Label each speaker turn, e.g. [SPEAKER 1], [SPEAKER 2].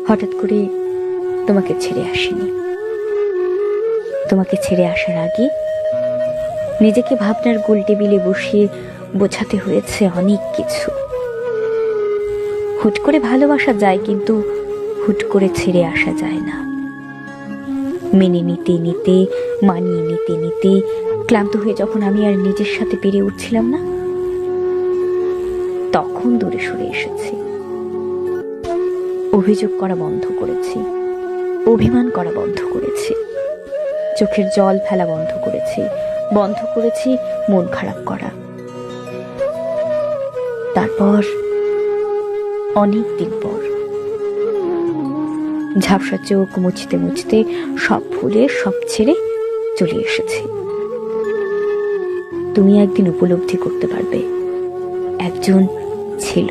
[SPEAKER 1] হঠাৎ করে তোমাকে ছেড়ে আসিনি। তোমাকে ছেড়ে আসার আগে নিজেকে ভাবনার গোল টেবিলে বসিয়ে বোঝাতে হয়েছে অনেক কিছু। হুট করে ভালোবাসা যায়, কিন্তু হুট করে ছেড়ে আসা যায় না। মেনে নিতে নিতে, মানিয়ে নিতে নিতে ক্লান্ত হয়ে যখন আমি আর নিজের সাথে পেরে উঠছিলাম না, তখন দূরে সরে এসেছি। অভিযোগ করা বন্ধ করেছি, অভিমান করা বন্ধ করেছি, চোখের জল ফেলা বন্ধ করেছি, বন্ধ করেছি মন খারাপ করা। তারপর অনেক দিন পর ঝাপসা চোখ মুছতে মুছতে সব ভুলে সব ছেড়ে চলে এসেছি। তুমি একদিন উপলব্ধি করতে পারবে একজন ছিল।